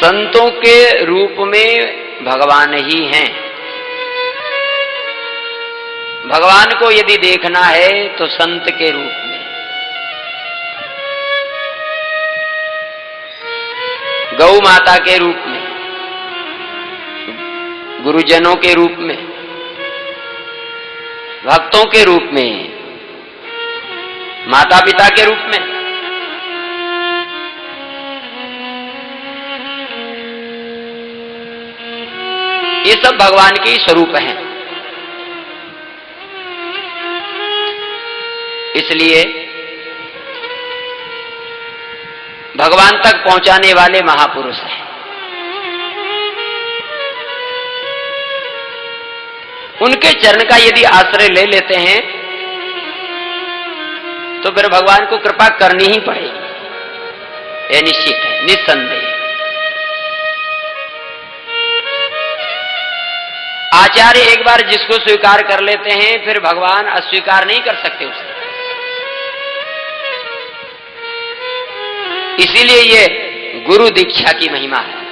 संतों के रूप में भगवान ही हैं। भगवान को यदि देखना है तो संत के रूप में, गौ माता के रूप में, गुरुजनों के रूप में, भक्तों के रूप में, माता पिता के रूप में। ये सब भगवान के स्वरूप हैं। इसलिए भगवान तक पहुंचाने वाले महापुरुष हैं। उनके चरण का यदि आश्रय ले लेते हैं तो फिर भगवान को कृपा करनी ही पड़ेगी। यह निश्चित है, निस्संदेह। आचार्य एक बार जिसको स्वीकार कर लेते हैं फिर भगवान अस्वीकार नहीं कर सकते उसे। इसीलिए ये गुरु दीक्षा की महिमा है।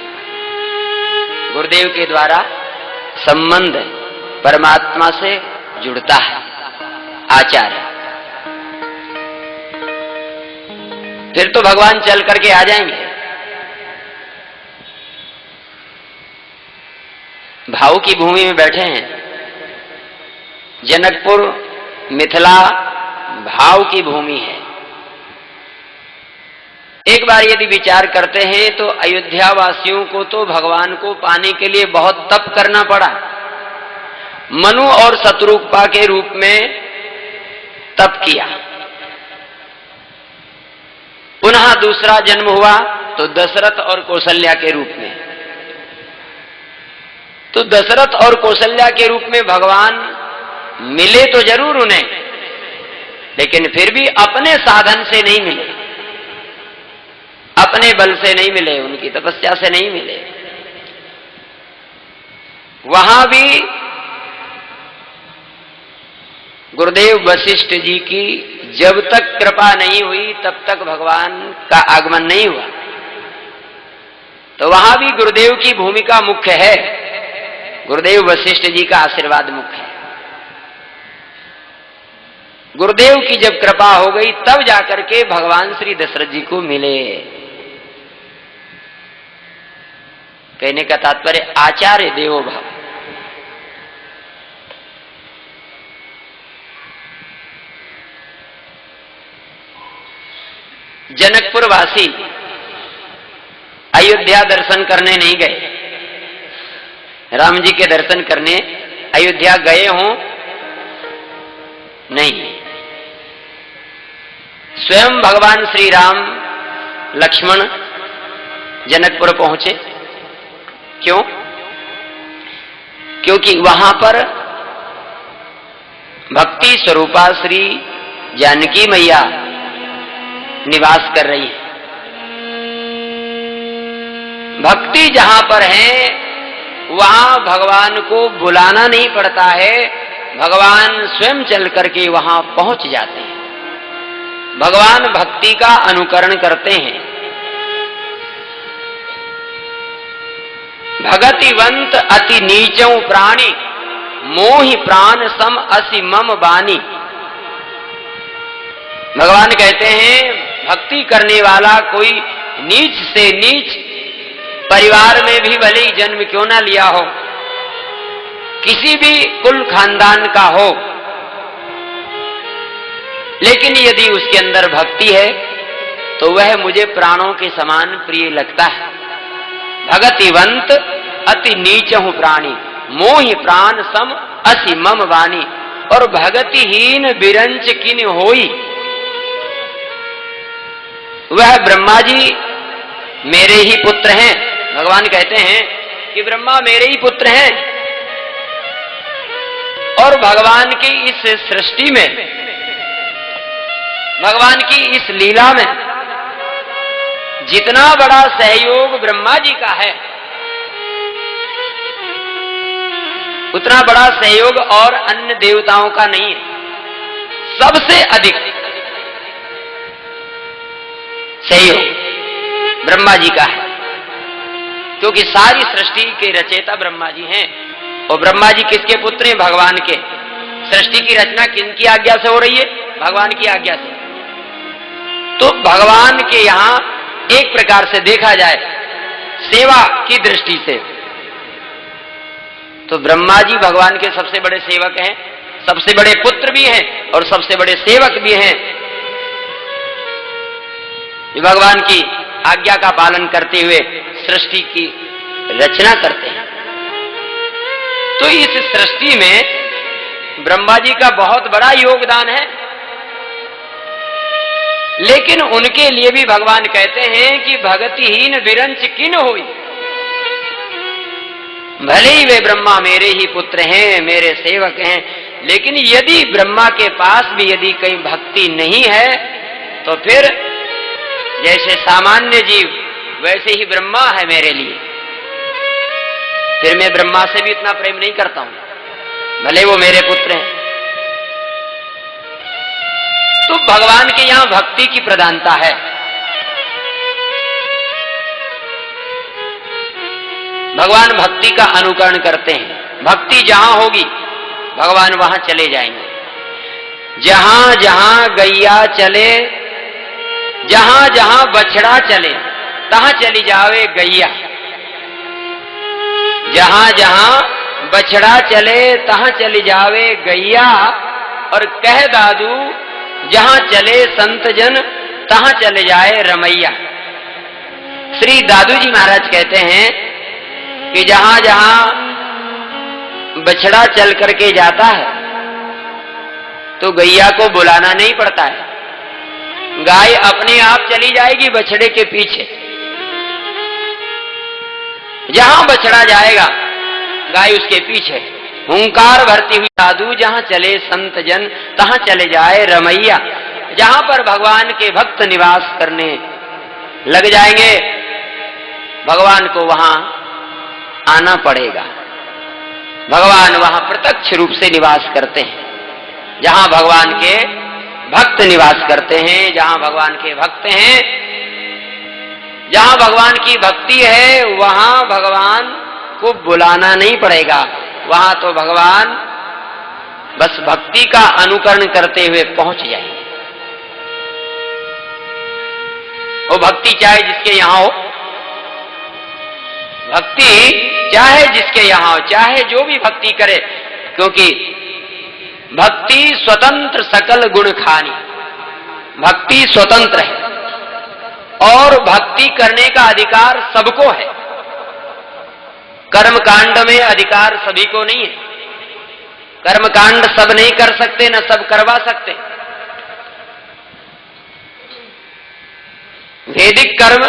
गुरुदेव के द्वारा संबंध परमात्मा से जुड़ता है आचार्य। फिर तो भगवान चल करके आ जाएंगे। भाव की भूमि में बैठे हैं। जनकपुर मिथिला भाव की भूमि है। एक बार यदि विचार करते हैं तो अयोध्या वासियों को तो भगवान को पाने के लिए बहुत तप करना पड़ा। मनु और शत्रुपा के रूप में तप किया। पुनः दूसरा जन्म हुआ तो दशरथ और कौशल्या के रूप में। तो दशरथ और कौशल्या के रूप में भगवान मिले तो जरूर उन्हें, लेकिन फिर भी अपने साधन से नहीं मिले, अपने बल से नहीं मिले, उनकी तपस्या से नहीं मिले। वहां भी गुरुदेव वशिष्ठ जी की जब तक कृपा नहीं हुई तब तक भगवान का आगमन नहीं हुआ। तो वहां भी गुरुदेव की भूमिका मुख्य है। गुरुदेव वशिष्ठ जी का आशीर्वाद मुख्य है। गुरुदेव की जब कृपा हो गई तब जाकर के भगवान श्री दशरथ जी को मिले। कहने का तात्पर्य आचार्य देवो भव। जनकपुर वासी अयोध्या दर्शन करने नहीं गए। राम जी के दर्शन करने अयोध्या गए हों नहीं। स्वयं भगवान श्री राम लक्ष्मण जनकपुर पहुंचे। क्यों? क्योंकि वहां पर भक्ति स्वरूपा श्री जानकी मैया निवास कर रही है। भक्ति जहां पर है वहां भगवान को बुलाना नहीं पड़ता है, भगवान स्वयं चल करके वहां पहुंच जाते हैं। भगवान भक्ति का अनुकरण करते हैं। भगतिवंत अति नीचौ प्राणी मोहि प्राण सम असि मम बानी। भगवान कहते हैं भक्ति करने वाला कोई नीच से नीच परिवार में भी भले ही जन्म क्यों ना लिया हो, किसी भी कुल खानदान का हो, लेकिन यदि उसके अंदर भक्ति है तो वह मुझे प्राणों के समान प्रिय लगता है। भगतिवंत अति नीचहु प्राणी मोहि प्राण सम असि मम वाणी। और भगतिहीन बिरंच किन होई। वह ब्रह्मा जी मेरे ही पुत्र हैं। भगवान कहते हैं कि ब्रह्मा मेरे ही पुत्र हैं। और भगवान की इस सृष्टि में, भगवान की इस लीला में जितना बड़ा सहयोग ब्रह्मा जी का है उतना बड़ा सहयोग और अन्य देवताओं का नहीं है। सबसे अधिक सहयोग ब्रह्मा जी का है। क्योंकि सारी सृष्टि के रचयिता ब्रह्मा जी हैं। और ब्रह्मा जी किसके पुत्र हैं? भगवान के। सृष्टि की रचना किनकी आज्ञा से हो रही है? भगवान की आज्ञा से। तो भगवान के यहां एक प्रकार से देखा जाए सेवा की दृष्टि से तो ब्रह्मा जी भगवान के सबसे बड़े सेवक हैं, सबसे बड़े पुत्र भी हैं और सबसे बड़े सेवक भी हैं। भगवान की आज्ञा का पालन करते हुए सृष्टि की रचना करते हैं। तो इस सृष्टि में ब्रह्मा जी का बहुत बड़ा योगदान है। लेकिन उनके लिए भी भगवान कहते हैं कि भगतिहीन विरंच किन होई। भले ही वे ब्रह्मा मेरे ही पुत्र हैं, मेरे सेवक हैं, लेकिन यदि ब्रह्मा के पास भी यदि कहीं भक्ति नहीं है तो फिर जैसे सामान्य जीव वैसे ही ब्रह्मा है मेरे लिए। फिर मैं ब्रह्मा से भी इतना प्रेम नहीं करता हूं, भले वो मेरे पुत्र हैं। तो भगवान के यहां भक्ति की प्रधानता है। भगवान भक्ति का अनुकरण करते हैं। भक्ति जहां होगी भगवान वहां चले जाएंगे। जहां जहां गैया चले, जहां जहां बछड़ा चले, तहां चली जावे गैया। जहां जहां बछड़ा चले तहां चली जावे गैया। और कह दादू जहां चले संत जन तहां चले जाए रमैया। श्री दादू जी महाराज कहते हैं कि जहां जहां बछड़ा चल करके जाता है तो गैया को बुलाना नहीं पड़ता है, गाय अपने आप चली जाएगी बछड़े के पीछे। जहां बछड़ा जाएगा गाय उसके पीछे। हुंकार भरती हुई साधु जहां चले संत जन तहां चले जाए रमैया। जहां पर भगवान के भक्त निवास करने लग जाएंगे भगवान को वहां आना पड़ेगा। भगवान वहां प्रत्यक्ष रूप से निवास करते हैं। जहां भगवान के भक्त निवास करते हैं, जहां भगवान के भक्त हैं, जहां भगवान की भक्ति है वहां भगवान को बुलाना नहीं पड़ेगा। वहां तो भगवान बस भक्ति का अनुकरण करते हुए पहुंच जाएंगे। वो भक्ति चाहे जिसके यहां हो, भक्ति चाहे जिसके यहां हो, चाहे जो भी भक्ति करे, क्योंकि भक्ति स्वतंत्र सकल गुण खानी। भक्ति स्वतंत्र है और भक्ति करने का अधिकार सबको है। कर्म कांड में अधिकार सभी को नहीं है। कर्म कांड सब नहीं कर सकते, न सब करवा सकते। वैदिक कर्म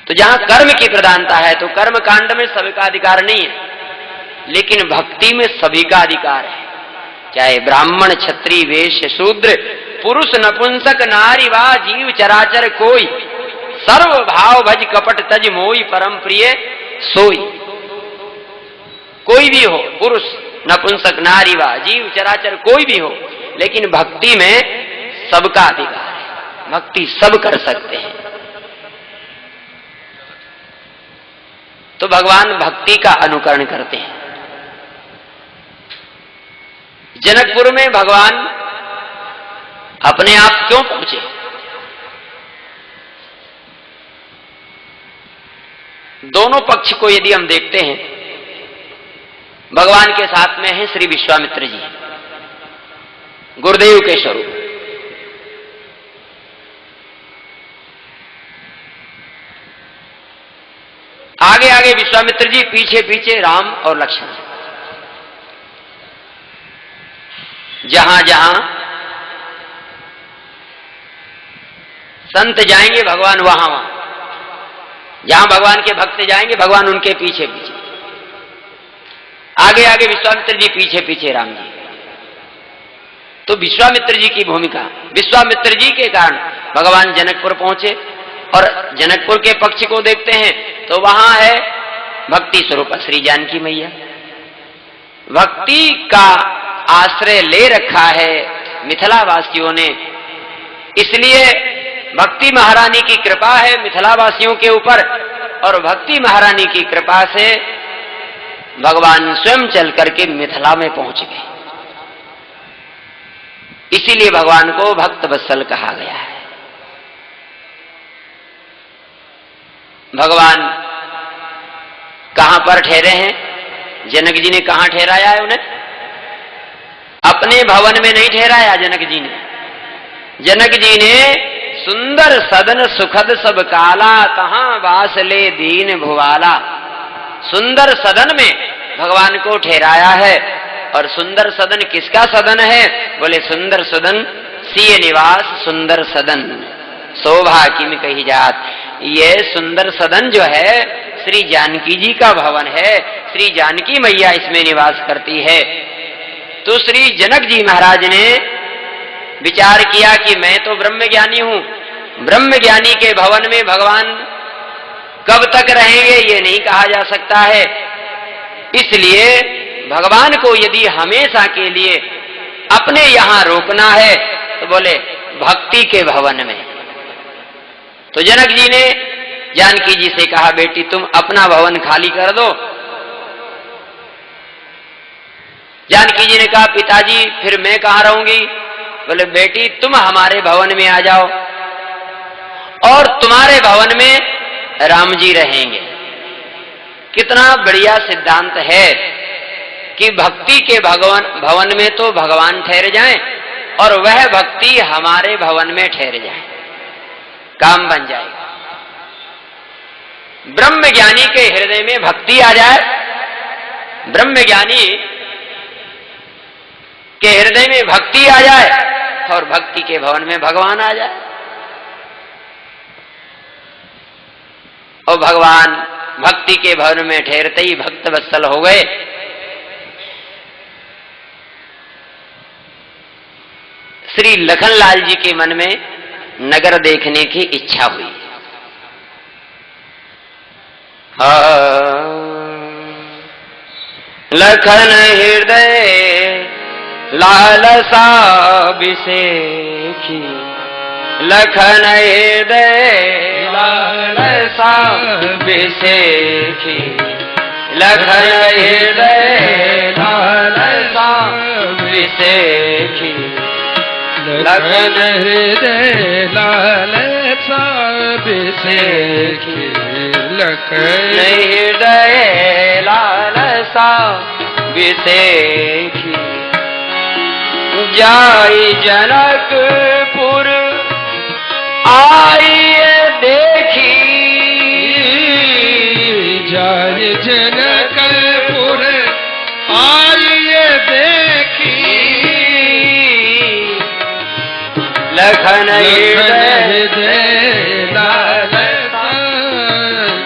तो जहां कर्म की प्रधानता है तो कर्म कांड में सभी का अधिकार नहीं है, लेकिन भक्ति में सभी का अधिकार है। चाहे ब्राह्मण क्षत्रिय वैश्य शूद्र पुरुष नपुंसक नारी वा जीव चराचर कोई, सर्व भाव भज कपट तज मोई परम प्रिय सोई। कोई भी हो, पुरुष नपुंसक नारी वा जीव चराचर कोई भी हो, लेकिन भक्ति में सबका अधिकार है। भक्ति सब कर सकते हैं। तो भगवान भक्ति का अनुकरण करते हैं। जनकपुर में भगवान अपने आप क्यों पहुंचे? दोनों पक्ष को यदि हम देखते हैं, भगवान के साथ में है श्री विश्वामित्र जी, गुरुदेव के स्वरूप। आगे आगे विश्वामित्र जी, पीछे पीछे राम और लक्ष्मण। जहां जहां संत जाएंगे भगवान वहां वहां, जहां भगवान के भक्त जाएंगे भगवान उनके पीछे पीछे। आगे आगे विश्वामित्र जी, पीछे पीछे राम जी। तो विश्वामित्र जी की भूमिका, विश्वामित्र जी के कारण भगवान जनकपुर पहुंचे। और जनकपुर के पक्ष को देखते हैं तो वहां है भक्ति स्वरूप श्री जानकी मैया। भक्ति का आश्रय ले रखा है मिथिला वासियों ने, इसलिए भक्ति महारानी की कृपा है मिथिलावासियों के ऊपर, और भक्ति महारानी की कृपा से भगवान स्वयं चल करके मिथिला में पहुंच गए। इसीलिए भगवान को भक्त वत्सल कहा गया है। भगवान कहां पर ठहरे हैं? जनक जी ने कहां ठहराया है उन्हें? अपने भवन में नहीं ठहराया जनक जी ने। जनक जी ने सुंदर सदन सुखद सब काला, तहां वास ले दीन भुवाला। सुंदर सदन में भगवान को ठहराया है। और सुंदर सदन किसका सदन है? बोले सुंदर सदन सिय निवास सुंदर सदन, शोभा किम कही जात। ये सुंदर सदन जो है श्री जानकी जी का भवन है। श्री जानकी मैया इसमें निवास करती है। तो श्री जनक जी महाराज ने विचार किया कि मैं तो ब्रह्म ज्ञानी हूं, ब्रह्म ज्ञानी के भवन में भगवान कब तक रहेंगे ये नहीं कहा जा सकता है। इसलिए भगवान को यदि हमेशा के लिए अपने यहां रोकना है तो बोले भक्ति के भवन में। तो जनक जी ने जानकी जी से कहा, बेटी तुम अपना भवन खाली कर दो। जानकी जी ने कहा, पिताजी फिर मैं कहां रहूंगी? बोले बेटी तुम हमारे भवन में आ जाओ और तुम्हारे भवन में राम जी रहेंगे। कितना बढ़िया सिद्धांत है कि भक्ति के भवन में तो भगवान ठहर जाएं और वह भक्ति हमारे भवन में ठहर जाए, काम बन जाएगा। ब्रह्म ज्ञानी के हृदय में भक्ति आ जाए, ब्रह्म ज्ञानी के हृदय में भक्ति आ जाए और भक्ति के भवन में भगवान आ जाए। और भगवान भक्ति के भवन में ठहरते ही भक्त वत्सल हो गए। श्री लखनलाल जी के मन में नगर देखने की इच्छा हुई। लखन हृदय लालसा विसेखी, लखन हृदय लालसा विसेखी, लखन हृदय लालसा विसेखी, लखन हृदय लालसा विसेखी, लखन हृदय लालसा विसेखी। जाई जनकपुर आइए देखी, जाई जनकपुर आइए देखी, लखन हृदय लालसा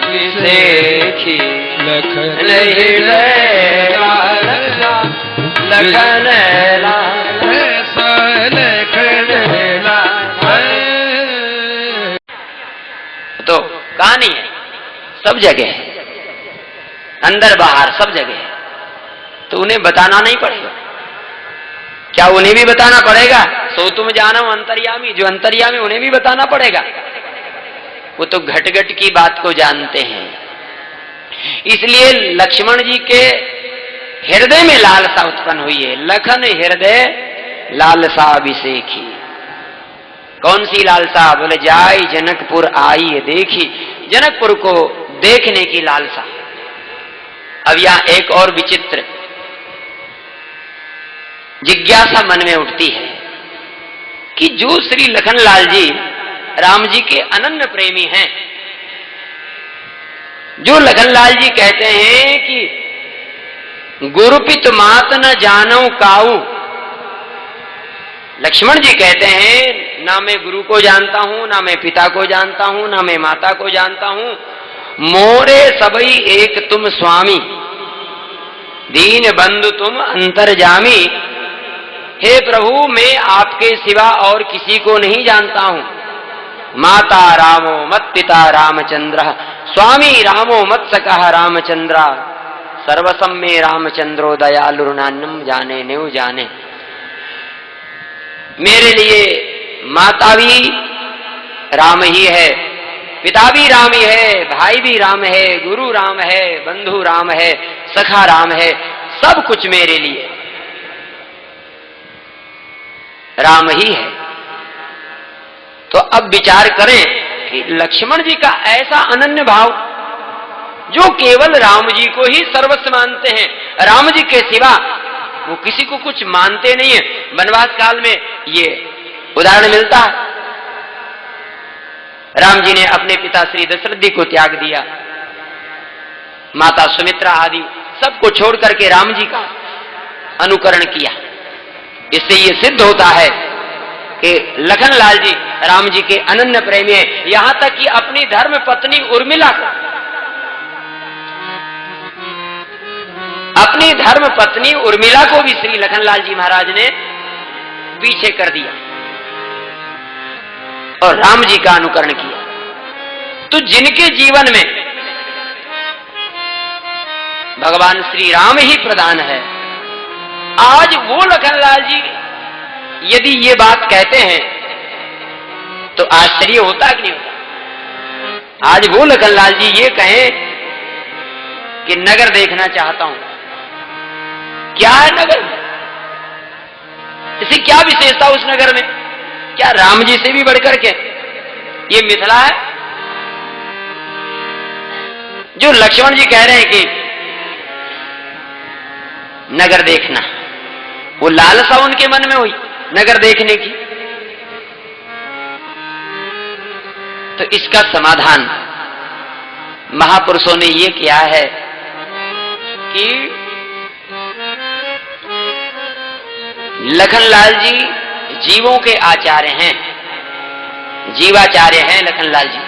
विसेखी, लखन हृदय लालसा, लखन लालसा, लखन लालसा। तो कहानी है, सब जगह है, अंदर बाहर सब जगह है। तो उन्हें बताना नहीं पड़ेगा क्या? उन्हें भी बताना पड़ेगा। सो तुम जानो अंतर्यामी, जो अंतर्यामी उन्हें भी बताना पड़ेगा। वो तो घट घट की बात को जानते हैं। इसलिए लक्ष्मण जी के हृदय में लालसा उत्पन्न हुई है। लखन हृदय लालसा अभिषेखी। कौन सी लालसा? बोले जाई जनकपुर आई देखी, जनकपुर को देखने की लालसा। अब यहां एक और विचित्र जिज्ञासा मन में उठती है कि जो श्री लखनलाल जी राम जी के अनन्य प्रेमी हैं, जो लखनलाल जी कहते हैं कि गुरुपित मात न जानो काऊ, लक्ष्मण जी कहते हैं ना मैं गुरु को जानता हूं, ना मैं पिता को जानता हूं, ना मैं माता को जानता हूं, मोरे सबई एक तुम स्वामी, दीन बंधु तुम अंतर्जामी। हे प्रभु मैं आपके सिवा और किसी को नहीं जानता हूं। माता रामो मत पिता रामचंद्र, स्वामी रामो मत सकः रामचंद्र, सर्वसम में रामचंद्रो दयालुर्नान्यम जाने न्यू जाने। मेरे लिए माता भी राम ही है, पिता भी राम ही है, भाई भी राम है, गुरु राम है, बंधु राम है, सखा राम है, सब कुछ मेरे लिए राम ही है। तो अब विचार करें कि लक्ष्मण जी का ऐसा अनन्य भाव, जो केवल राम जी को ही सर्वस्व मानते हैं, राम जी के सिवा वो किसी को कुछ मानते नहीं है। वनवास काल में ये उदाहरण मिलता है। राम जी ने अपने पिता श्री दशरथ जी को त्याग दिया, माता सुमित्रा आदि सबको छोड़ करके राम जी का अनुकरण किया। इससे ये सिद्ध होता है कि लखनलाल जी राम जी के अनन्य प्रेमी है। यहां तक कि अपनी धर्म पत्नी उर्मिला को, अपनी धर्म पत्नी उर्मिला को भी श्री लखनलाल जी महाराज ने पीछे कर दिया और राम जी का अनुकरण किया। तो जिनके जीवन में भगवान श्री राम ही प्रधान है, आज वो लखनलाल जी यदि ये बात कहते हैं तो आश्चर्य होता कि नहीं होता? आज वो लखनलाल जी ये कहें कि नगर देखना चाहता हूं, क्या है नगर में? इसी क्या विशेषता उस नगर में? क्या राम जी से भी बढ़कर के ये मिथिला है? जो लक्ष्मण जी कह रहे हैं कि नगर देखना, वो लालसा उनके मन में हुई नगर देखने की। तो इसका समाधान महापुरुषों ने ये किया है कि लखनलाल जी जीवों के आचार्य हैं, जीवाचार्य हैं लखनलाल जी।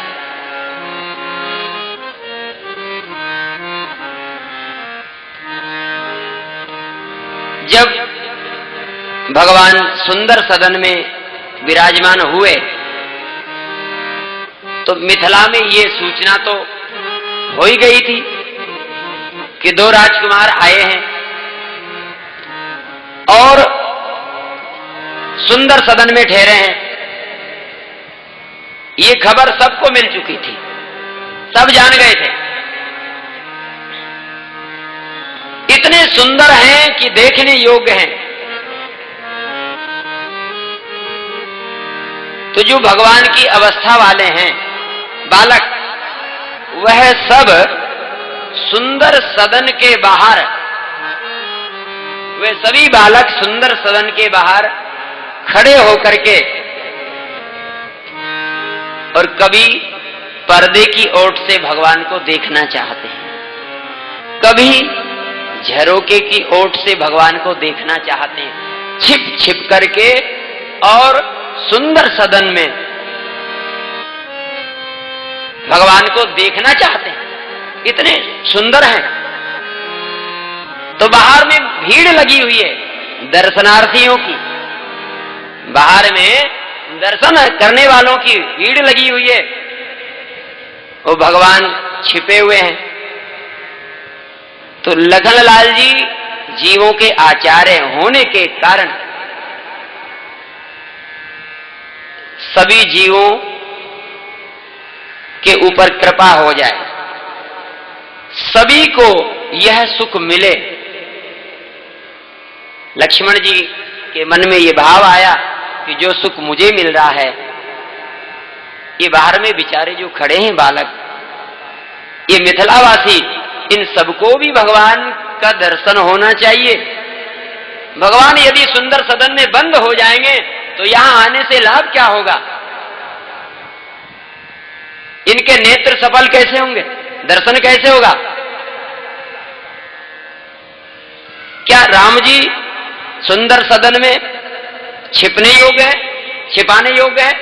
जब भगवान सुंदर सदन में विराजमान हुए तो मिथिला में ये सूचना तो हो ही गई थी कि दो राजकुमार आए हैं और सुंदर सदन में ठहरे हैं। ये खबर सबको मिल चुकी थी, सब जान गए थे। इतने सुंदर हैं कि देखने योग्य हैं। तो जो भगवान की अवस्था वाले हैं बालक, वह सब सुंदर सदन के बाहर, वे सभी बालक सुंदर सदन के बाहर खड़े होकर के और कभी पर्दे की ओट से भगवान को देखना चाहते हैं, कभी झरोके की ओट से भगवान को देखना चाहते हैं, छिप छिप करके और सुंदर सदन में भगवान को देखना चाहते हैं। इतने सुंदर हैं। तो बाहर में भीड़ लगी हुई है दर्शनार्थियों की, बाहर में दर्शन करने वालों की भीड़ लगी हुई है। वो भगवान छिपे हुए हैं। तो लखनलाल जी जीवों के आचार्य होने के कारण सभी जीवों के ऊपर कृपा हो जाए, सभी को यह सुख मिले। लक्ष्मण जी के मन में यह भाव आया कि जो सुख मुझे मिल रहा है, ये बाहर में बेचारे जो खड़े हैं बालक, ये मिथिलावासी, इन सबको भी भगवान का दर्शन होना चाहिए। भगवान यदि सुंदर सदन में बंद हो जाएंगे तो यहां आने से लाभ क्या होगा? इनके नेत्र सफल कैसे होंगे? दर्शन कैसे होगा? क्या राम जी सुंदर सदन में छिपने योग्य है, छिपाने योग्य है?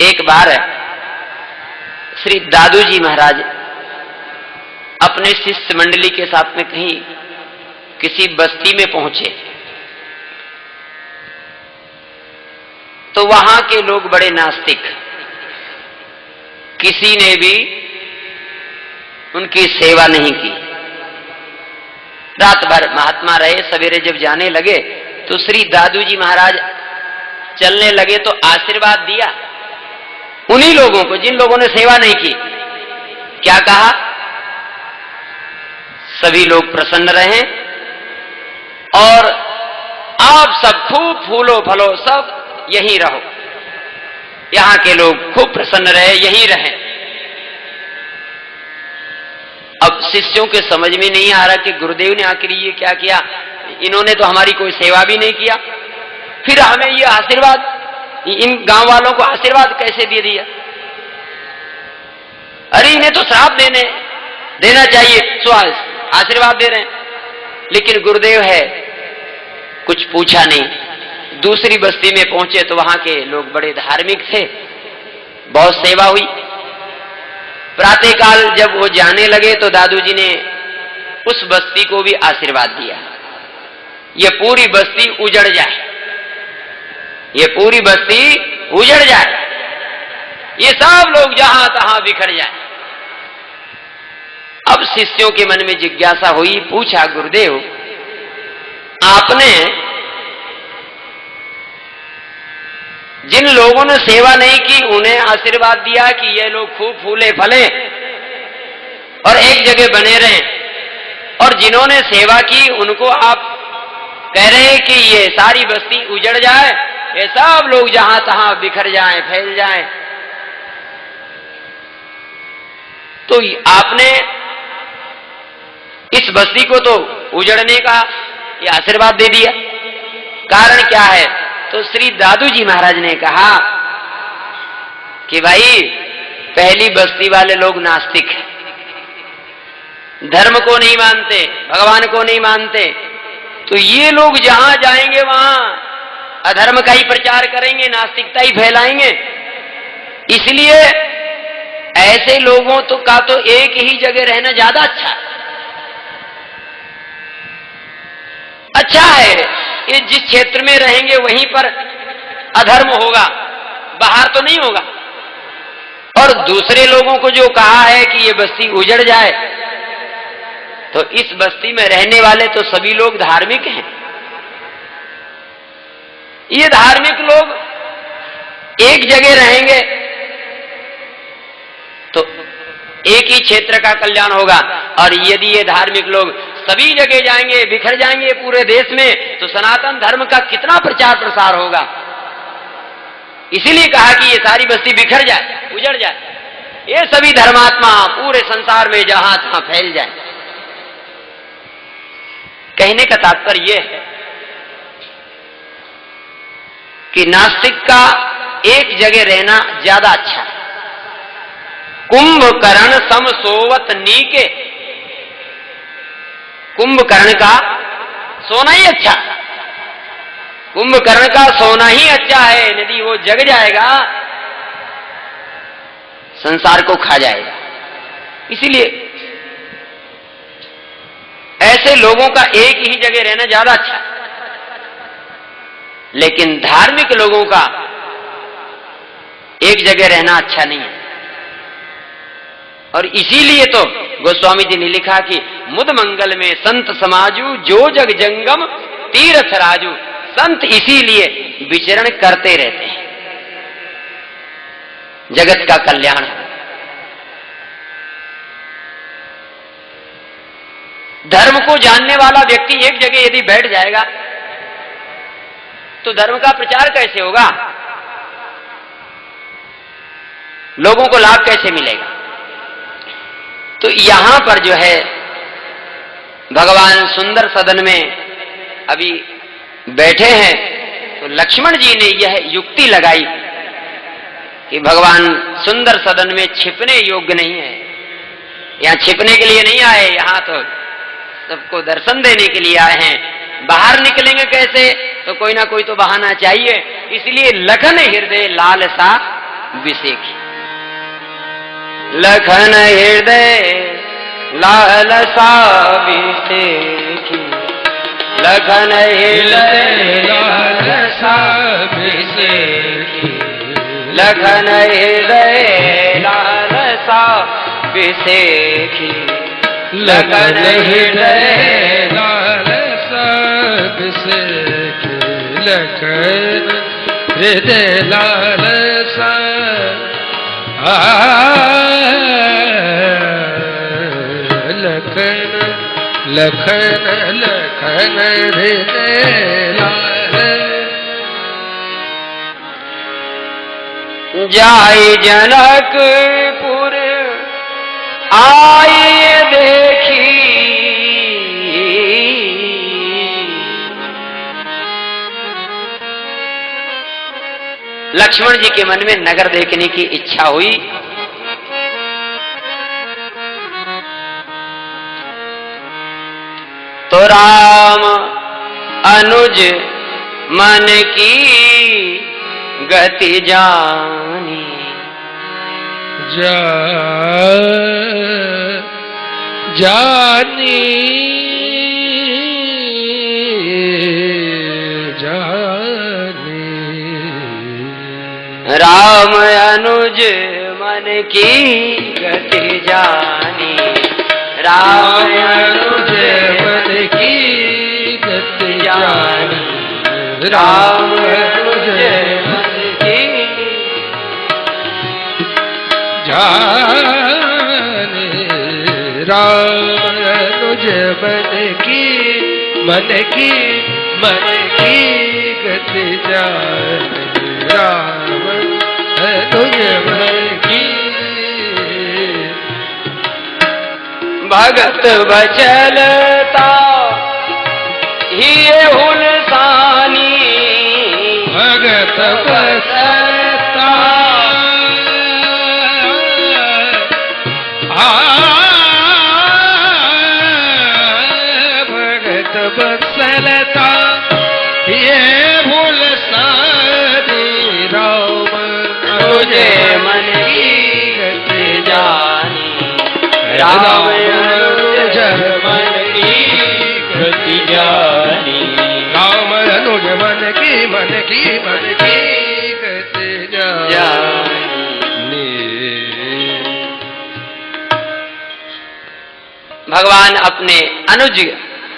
एक बार श्री दादू जी महाराज अपने शिष्य मंडली के साथ में कहीं किसी बस्ती में पहुंचे तो वहां के लोग बड़े नास्तिक, किसी ने भी उनकी सेवा नहीं की। रात भर महात्मा रहे, सवेरे जब जाने लगे तो श्री दादू जी महाराज चलने लगे तो आशीर्वाद दिया उन्हीं लोगों को जिन लोगों ने सेवा नहीं की। क्या कहा? सभी लोग प्रसन्न रहें और आप सब खूब फूलो फलो, सब यहीं रहो, यहां के लोग खूब प्रसन्न रहे, यहीं रहें। अब शिष्यों के समझ में नहीं आ रहा कि गुरुदेव ने आखिर ये क्या किया, इन्होंने तो हमारी कोई सेवा भी नहीं किया, फिर हमें ये आशीर्वाद, इन गांव वालों को आशीर्वाद कैसे दे दिया? अरे इन्हें तो श्राप देना चाहिए, सो आशीर्वाद दे रहे हैं। लेकिन गुरुदेव है, कुछ पूछा नहीं। दूसरी बस्ती में पहुंचे तो वहां के लोग बड़े धार्मिक थे, बहुत सेवा हुई। प्रातःकाल जब वो जाने लगे तो दादू जी ने उस बस्ती को भी आशीर्वाद दिया, ये पूरी बस्ती उजड़ जाए, ये पूरी बस्ती उजड़ जाए, ये सब लोग जहां तहां बिखर जाए। अब शिष्यों के मन में जिज्ञासा हुई, पूछा गुरुदेव आपने जिन लोगों ने सेवा नहीं की उन्हें आशीर्वाद दिया कि ये लोग खूब फूले फले और एक जगह बने रहें, और जिन्होंने सेवा की उनको आप कह रहे हैं कि ये सारी बस्ती उजड़ जाए, ये सब लोग जहां तहां बिखर जाएं, फैल जाएं। तो आपने इस बस्ती को तो उजड़ने का ये आशीर्वाद दे दिया, कारण क्या है? तो श्री दादू जी महाराज ने कहा कि भाई पहली बस्ती वाले लोग नास्तिक हैं, धर्म को नहीं मानते, भगवान को नहीं मानते, तो ये लोग जहां जाएंगे वहां अधर्म का ही प्रचार करेंगे, नास्तिकता ही फैलाएंगे। इसलिए ऐसे लोगों का तो एक ही जगह रहना ज्यादा अच्छा है। ये जिस क्षेत्र में रहेंगे वहीं पर अधर्म होगा, बाहर तो नहीं होगा। और दूसरे लोगों को जो कहा है कि ये बस्ती उजड़ जाए, तो इस बस्ती में रहने वाले तो सभी लोग धार्मिक हैं। ये धार्मिक लोग एक जगह रहेंगे तो एक ही क्षेत्र का कल्याण होगा, और यदि ये धार्मिक लोग सभी जगह जाएंगे, बिखर जाएंगे पूरे देश में, तो सनातन धर्म का कितना प्रचार प्रसार होगा। इसीलिए कहा कि ये सारी बस्ती बिखर जाए, उजड़ जाए, ये सभी धर्मात्मा पूरे संसार में जहां तहां फैल जाए। कहने का तात्पर्य यह है कि नास्तिक का एक जगह रहना ज्यादा अच्छा है। कुंभकर्ण सम सोवत नीके, कुंभकर्ण का सोना ही अच्छा, कुंभकर्ण का सोना ही अच्छा है। यदि वो जग जाएगा संसार को खा जाएगा। इसीलिए ऐसे लोगों का एक ही जगह रहना ज्यादा अच्छा है। लेकिन धार्मिक लोगों का एक जगह रहना अच्छा नहीं है। और इसीलिए तो गोस्वामी जी ने लिखा कि मुद मंगल में संत समाजू, जो जग जंगम तीर्थ राजू। संत इसीलिए विचरण करते रहते हैं, जगत का कल्याण है। धर्म को जानने वाला व्यक्ति एक जगह यदि बैठ जाएगा तो धर्म का प्रचार कैसे होगा, लोगों को लाभ कैसे मिलेगा? तो यहां पर जो है भगवान सुंदर सदन में अभी बैठे हैं, तो लक्ष्मण जी ने यह युक्ति लगाई कि भगवान सुंदर सदन में छिपने योग्य नहीं है। यहां छिपने के लिए नहीं आए, यहां तो सबको दर्शन देने के लिए आए हैं। बाहर निकलेंगे कैसे? तो कोई ना कोई तो बहाना चाहिए। इसलिए लखन हृदय लालसा विसेखी, लखन हृदय लालसा विसेखी, लखन हृदय लालसा विसेखी, लखन हृदय लालसा विसेखी, लखन हृदय बिसेखे लखन हृदय लालसा लखन लखन लखन हृदय लाल जाय जनकपुर आए देखी लक्ष्मण जी के मन में नगर देखने की इच्छा हुई। तो राम अनुज मन की गति जानी जानी राम अनुज मन की गति जानी राम अनुज मन की गति जानी राम अनुज मन की जानी राम अनुज मन की गति जानी राम अनुज मन की भगत बचलता ही हुलसानी भगत बचलता भगत बचलता ये हुलसानी राम अनुज मन की गति जानी राम अनुज मन की गति जानी राम अनुज मन की गति जानी। भगवान अपने अनुज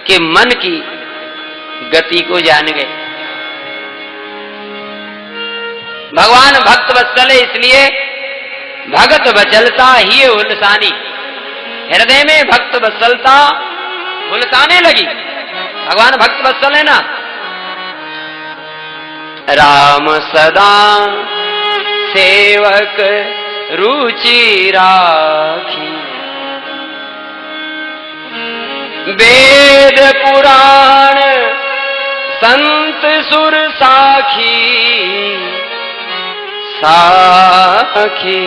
के मन की गति को जान गए। भगवान भक्त वत्सल इसलिए भगत बचलता ही हुलसानी, हृदय में भक्त वत्सलता हुलसाने लगी। भगवान भक्त वत्सल है ना। राम सदा सेवक रुचि राखी वेद पुराण संत सुर साखी साखी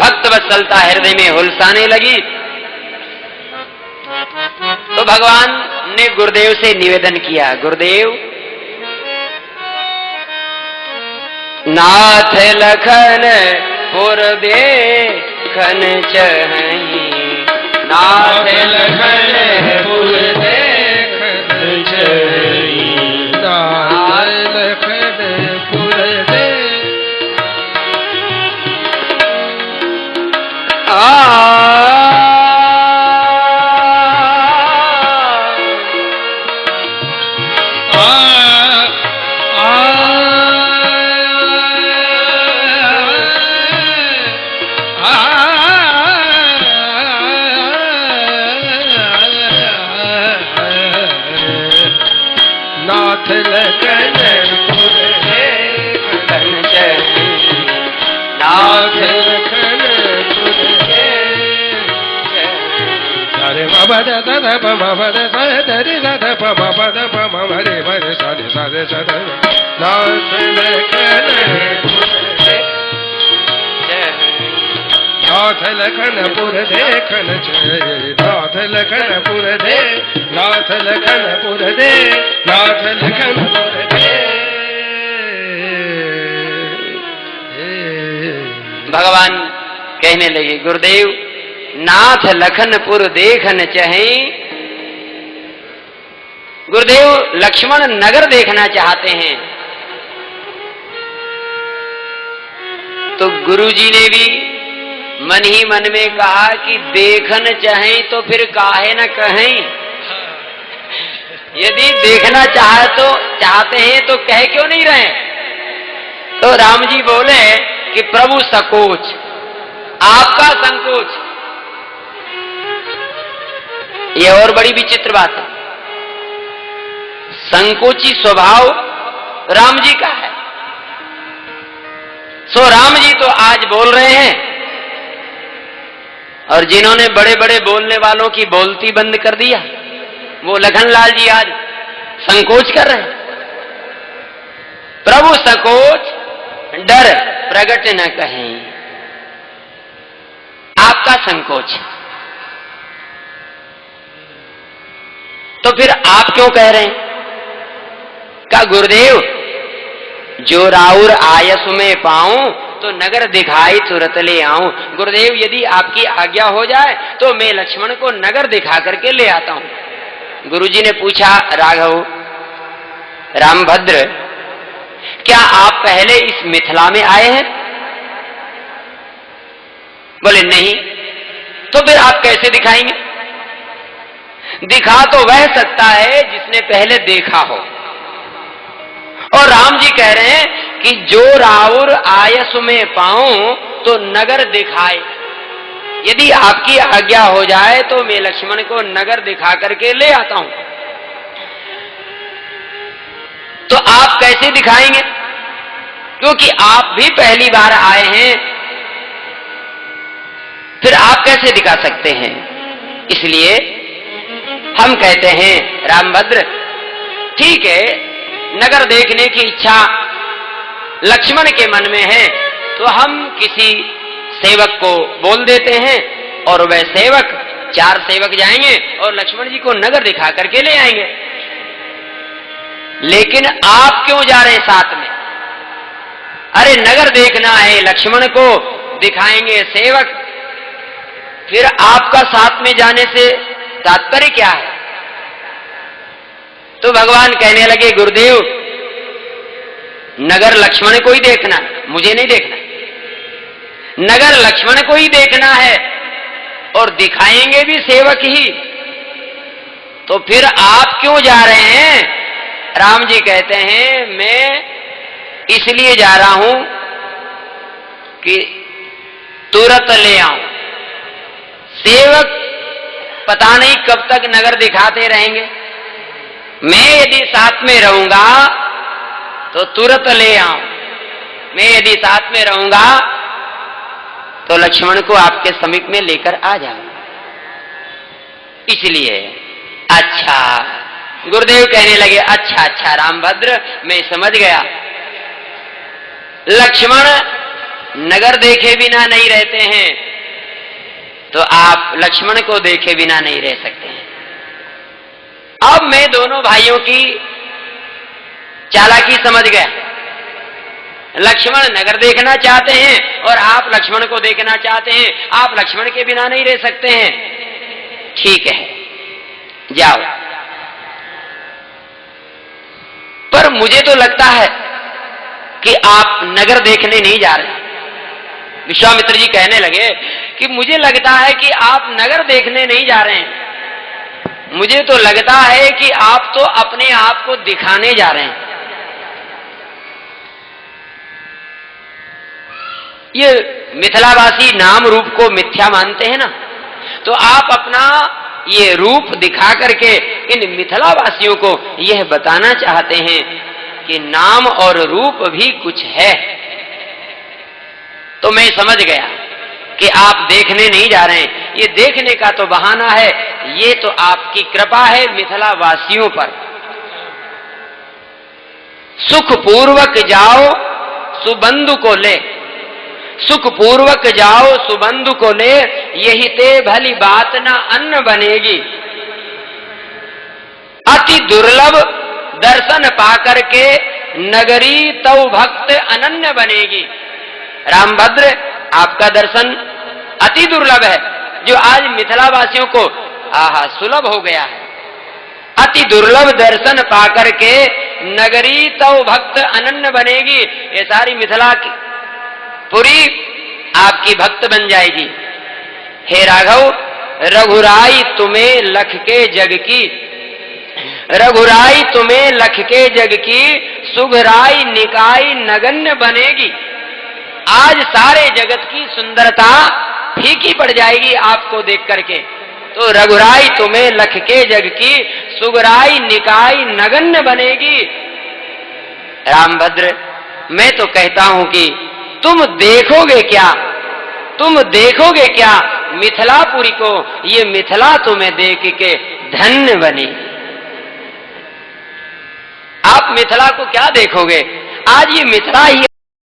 भक्त वत्सलता हृदय में हुलसाने लगी। तो भगवान ने गुरुदेव से निवेदन किया, गुरुदेव नाथ लखन पुर देखन चाहिए नाथ लखन पुर देखन चाहिए नाथ लखन पुर नाथ लखनपुर देखन चाहिए नाथ लखनपुर दे नाथ लखनपुर दे नाथ लखनपुर दे। भगवान कहने लगे, गुरुदेव नाथ लखनपुर देखन चाहे। गुरुदेव लक्ष्मण नगर देखना चाहते हैं। तो गुरुजी ने भी मन ही मन में कहा कि देखन चाहें तो फिर काहे न कहें। यदि देखना चाहते हैं तो कह क्यों नहीं रहे। तो राम जी बोले कि प्रभु सकोच, आपका संकोच। ये और बड़ी विचित्र बात है। संकोची स्वभाव राम जी का है। सो राम जी तो आज बोल रहे हैं, और जिन्होंने बड़े बड़े बोलने वालों की बोलती बंद कर दिया, वो लखनलाल जी आज संकोच कर रहे हैं। प्रभु संकोच डर प्रगट न कहें, आपका संकोच। तो फिर आप क्यों कह रहे हैं? का गुरुदेव जो राउर आयस में पाऊं तो नगर दिखाई तुरंत ले आऊं। गुरुदेव यदि आपकी आज्ञा हो जाए तो मैं लक्ष्मण को नगर दिखा करके ले आता हूं। गुरुजी ने पूछा, राघव रामभद्र, क्या आप पहले इस मिथिला में आए हैं? बोले नहीं। तो फिर आप कैसे दिखाएंगे? दिखा तो वह सकता है जिसने पहले देखा हो। और राम जी कह रहे हैं कि जो राउर आयस में पाऊं तो नगर दिखाए। यदि आपकी आज्ञा हो जाए तो मैं लक्ष्मण को नगर दिखा करके ले आता हूं। तो आप कैसे दिखाएंगे? क्योंकि आप भी पहली बार आए हैं, फिर आप कैसे दिखा सकते हैं? इसलिए हम कहते हैं रामभद्र, ठीक है, नगर देखने की इच्छा लक्ष्मण के मन में है तो हम किसी सेवक को बोल देते हैं और वह सेवक, 4 सेवक जाएंगे और लक्ष्मण जी को नगर दिखा करके ले आएंगे। लेकिन आप क्यों जा रहे हैं साथ में? अरे नगर देखना है, लक्ष्मण को दिखाएंगे सेवक, फिर आपका साथ में जाने से तात्पर्य क्या है? तो भगवान कहने लगे, गुरुदेव नगर लक्ष्मण को ही देखना, मुझे नहीं देखना। नगर लक्ष्मण को ही देखना है और दिखाएंगे भी सेवक ही, तो फिर आप क्यों जा रहे हैं? राम जी कहते हैं, मैं इसलिए जा रहा हूं कि तुरंत ले आऊं। सेवक पता नहीं कब तक नगर दिखाते रहेंगे, मैं यदि साथ में रहूंगा तो तुरंत ले आऊं। मैं यदि साथ में रहूंगा तो लक्ष्मण को आपके समीप में लेकर आ जाऊंगा। इसलिए अच्छा, गुरुदेव कहने लगे, अच्छा अच्छा रामभद्र, मैं समझ गया। लक्ष्मण नगर देखे बिना नहीं रहते हैं, तो आप लक्ष्मण को देखे बिना नहीं रह सकते हैं। अब मैं दोनों भाइयों की चालाकी समझ गया। लक्ष्मण नगर देखना चाहते हैं और आप लक्ष्मण को देखना चाहते हैं। आप लक्ष्मण के बिना नहीं रह सकते हैं। ठीक है, जाओ। पर मुझे तो लगता है कि आप नगर देखने नहीं जा रहे। विश्वामित्र जी कहने लगे कि मुझे लगता है कि आप नगर देखने नहीं जा रहे हैं, मुझे तो लगता है कि आप तो अपने आप को दिखाने जा रहे हैं। ये मिथिलावासी नाम रूप को मिथ्या मानते हैं ना, तो आप अपना ये रूप दिखा करके इन मिथिलावासियों को यह बताना चाहते हैं कि नाम और रूप भी कुछ है। तो मैं समझ गया कि आप देखने नहीं जा रहे हैं। ये देखने का तो बहाना है, ये तो आपकी कृपा है मिथिलावासियों पर। सुख पूर्वक जाओ सुबंधु को ले, सुख पूर्वक जाओ सुबंधु को ले, यही ते भली बात ना अन्न बनेगी। अति दुर्लभ दर्शन पाकर के नगरी तव भक्त अनन्य बनेगी। रामभद्र, आपका दर्शन अति दुर्लभ है, जो आज मिथिलावासियों को सुलभ हो गया है। अति दुर्लभ दर्शन पाकर के नगरी तव भक्त अनन्य बनेगी। ये सारी मिथिला की पुरी आपकी भक्त बन जाएगी। हे राघव, रघुराई तुम्हें लख के जग की, रघुराई तुम्हें लख के जग की, सुघराई निकाई नगण्य बनेगी। आज सारे जगत की सुंदरता फीकी पड़ जाएगी आपको देख करके। तो रघुराई तुम्हें लख के जग की, सुघराई निकाई नगण्य बनेगी। रामभद्र, मैं तो कहता हूं कि तुम देखोगे क्या, तुम देखोगे क्या मिथिलापुरी को, ये मिथिला तुम्हें देख के धन्य बनी। आप मिथिला को क्या देखोगे, आज ये मिथिला ही